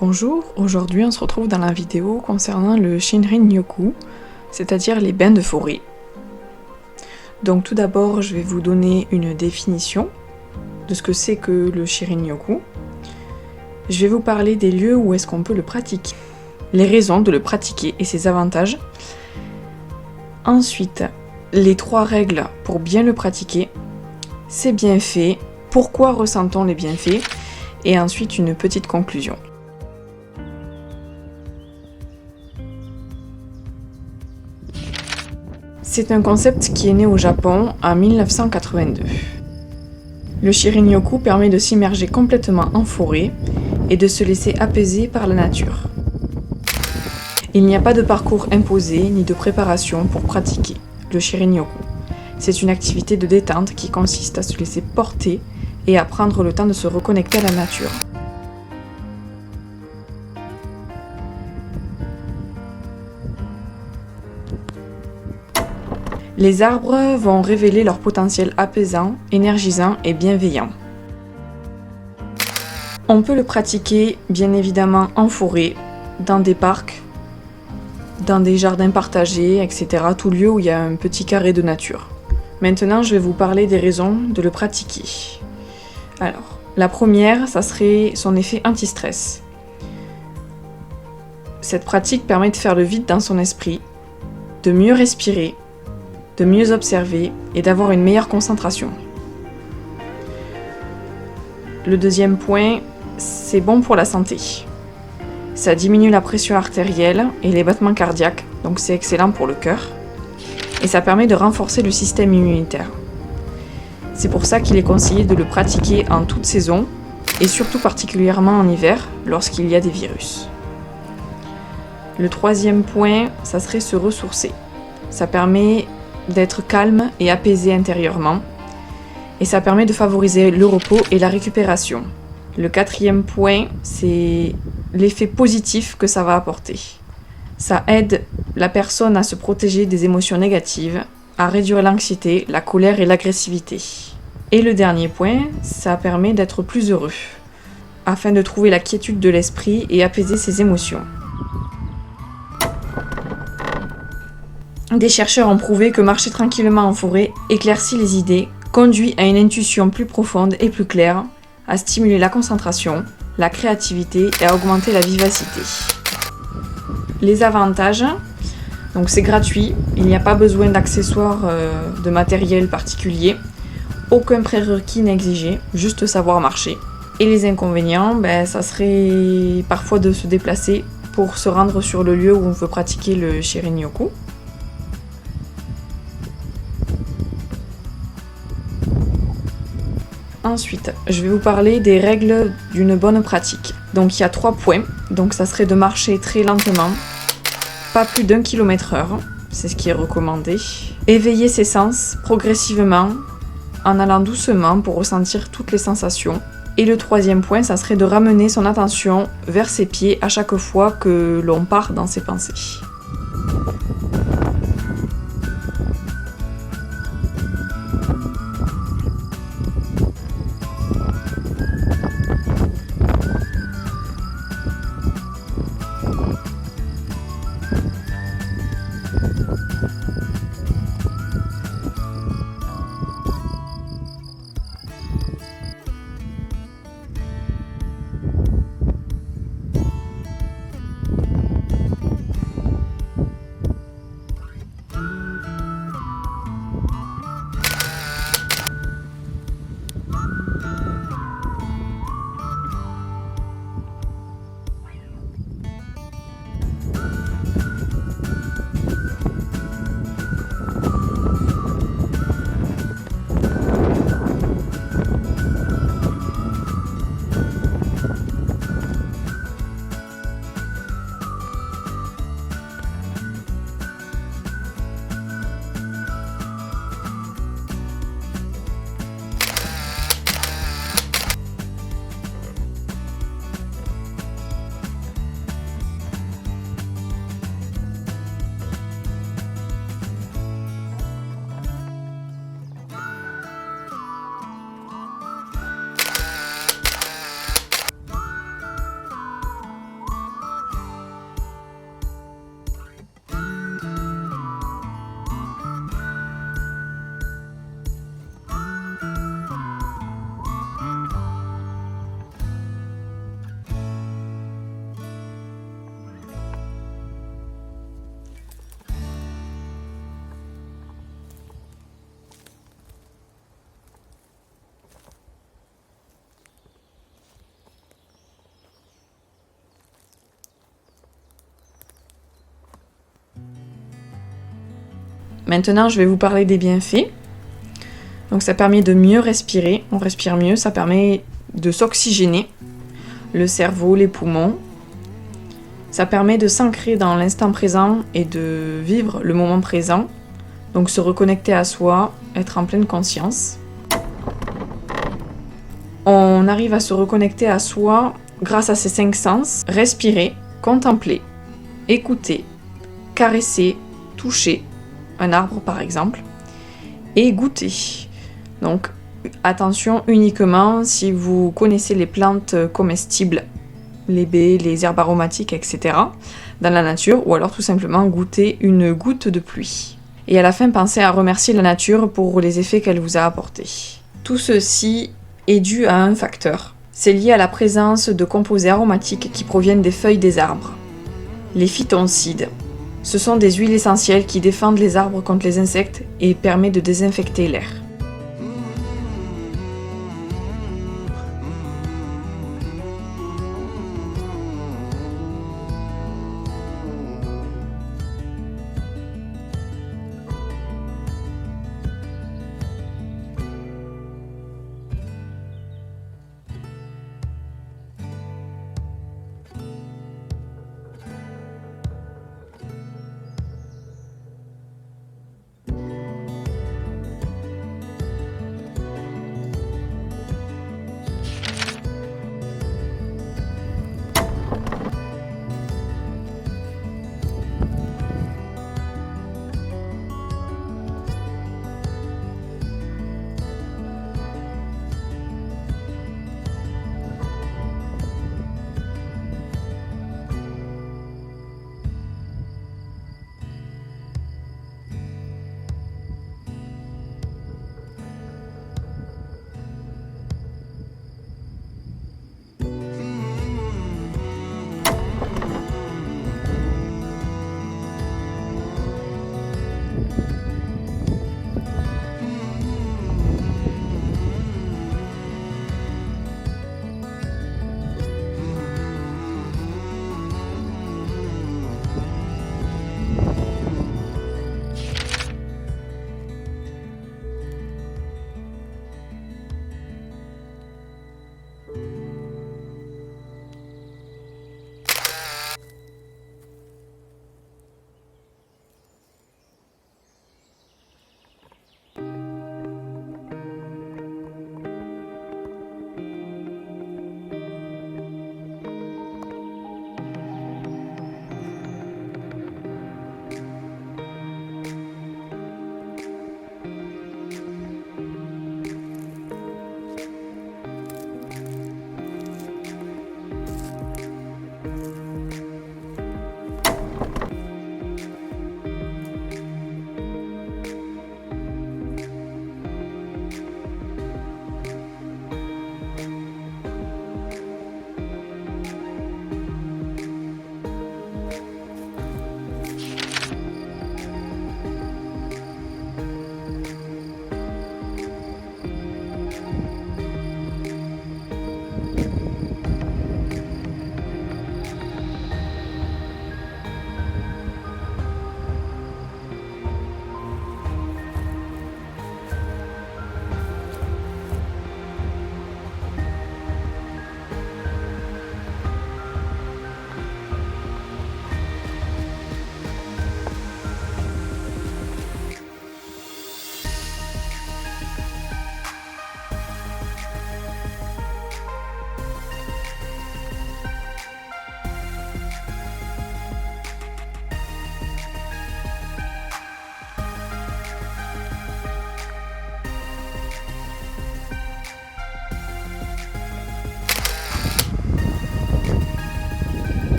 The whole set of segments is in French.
Bonjour, aujourd'hui on se retrouve dans la vidéo concernant le Shinrin-yoku, c'est-à-dire les bains de forêt. Donc tout d'abord je vais vous donner une définition de ce que c'est que le Shinrin-yoku. Je vais vous parler des lieux où est-ce qu'on peut le pratiquer, les raisons de le pratiquer et ses avantages. Ensuite, les 3 règles pour bien le pratiquer, ses bienfaits, pourquoi ressentons les bienfaits, et ensuite une petite conclusion. C'est un concept qui est né au Japon en 1982. Le Shinrin-yoku permet de s'immerger complètement en forêt et de se laisser apaiser par la nature. Il n'y a pas de parcours imposé ni de préparation pour pratiquer le Shinrin-yoku. C'est une activité de détente qui consiste à se laisser porter et à prendre le temps de se reconnecter à la nature. Les arbres vont révéler leur potentiel apaisant, énergisant et bienveillant. On peut le pratiquer bien évidemment en forêt, dans des parcs, dans des jardins partagés, etc. Tout lieu où il y a un petit carré de nature. Maintenant, je vais vous parler des raisons de le pratiquer. Alors, la première, ça serait son effet anti-stress. Cette pratique permet de faire le vide dans son esprit, de mieux respirer, de mieux observer et d'avoir une meilleure concentration. Le deuxième point, c'est bon pour la santé. Ça diminue la pression artérielle et les battements cardiaques, donc c'est excellent pour le cœur. Et ça permet de renforcer le système immunitaire. C'est pour ça qu'il est conseillé de le pratiquer en toute saison et surtout particulièrement en hiver lorsqu'il y a des virus. Le troisième point, ça serait se ressourcer. Ça permet d'être calme et apaisé intérieurement, et ça permet de favoriser le repos et la récupération. Le quatrième point, c'est l'effet positif que ça va apporter. Ça aide la personne à se protéger des émotions négatives, à réduire l'anxiété, la colère et l'agressivité. Et le dernier point, ça permet d'être plus heureux, afin de trouver la quiétude de l'esprit et apaiser ses émotions. Des chercheurs ont prouvé que marcher tranquillement en forêt éclaircit les idées, conduit à une intuition plus profonde et plus claire, à stimuler la concentration, la créativité et à augmenter la vivacité. Les avantages, donc c'est gratuit, il n'y a pas besoin d'accessoires de matériel particulier, aucun prérequis n'est exigé, juste savoir marcher. Et les inconvénients, ça serait parfois de se déplacer pour se rendre sur le lieu où on veut pratiquer le Shinrin-yoku. Ensuite, je vais vous parler des règles d'une bonne pratique. Donc il y a 3 points, donc ça serait de marcher très lentement, pas plus d'1 km/h, c'est ce qui est recommandé. Éveiller ses sens progressivement, en allant doucement pour ressentir toutes les sensations. Et le 3e point, ça serait de ramener son attention vers ses pieds à chaque fois que l'on part dans ses pensées. Maintenant, je vais vous parler des bienfaits. Donc ça permet de mieux respirer, on respire mieux, ça permet de s'oxygéner, le cerveau, les poumons. Ça permet de s'ancrer dans l'instant présent et de vivre le moment présent, donc se reconnecter à soi, être en pleine conscience. On arrive à se reconnecter à soi grâce à ces 5 sens: respirer, contempler, écouter, caresser, toucher, un arbre par exemple, et goûter. Donc attention uniquement si vous connaissez les plantes comestibles, les baies, les herbes aromatiques, etc. dans la nature, ou alors tout simplement goûter une goutte de pluie. Et à la fin, pensez à remercier la nature pour les effets qu'elle vous a apportés. Tout ceci est dû à un facteur. C'est lié à la présence de composés aromatiques qui proviennent des feuilles des arbres. Les phytoncides. Ce sont des huiles essentielles qui défendent les arbres contre les insectes et permettent de désinfecter l'air.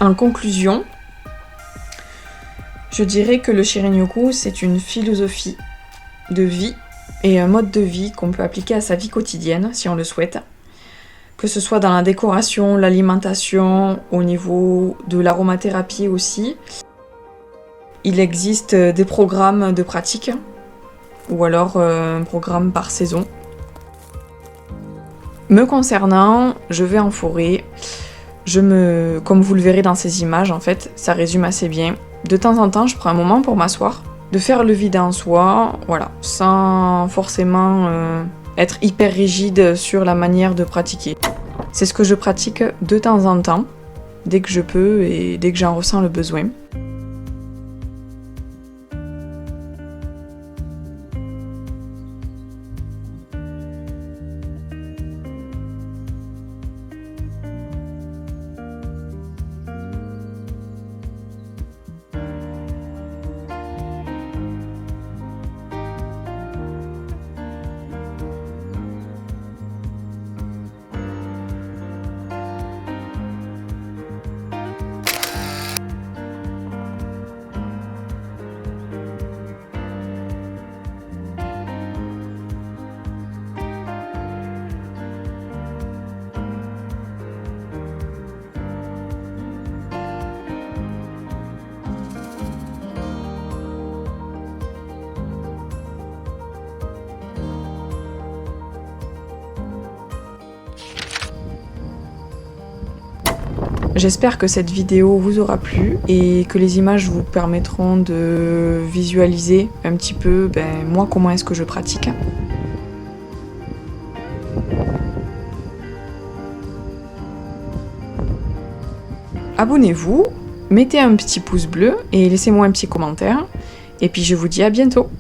En conclusion, je dirais que le Shirin-yoku, c'est une philosophie de vie et un mode de vie qu'on peut appliquer à sa vie quotidienne si on le souhaite. Que ce soit dans la décoration, l'alimentation, au niveau de l'aromathérapie aussi. Il existe des programmes de pratique ou alors un programme par saison. Me concernant, je vais en forêt. Comme vous le verrez dans ces images, en fait, ça résume assez bien. De temps en temps, je prends un moment pour m'asseoir, de faire le vide en soi, voilà, sans forcément être hyper rigide sur la manière de pratiquer. C'est ce que je pratique de temps en temps, dès que je peux et dès que j'en ressens le besoin. J'espère que cette vidéo vous aura plu et que les images vous permettront de visualiser un petit peu moi comment est-ce que je pratique. Abonnez-vous, mettez un petit pouce bleu et laissez-moi un petit commentaire. Et puis je vous dis à bientôt.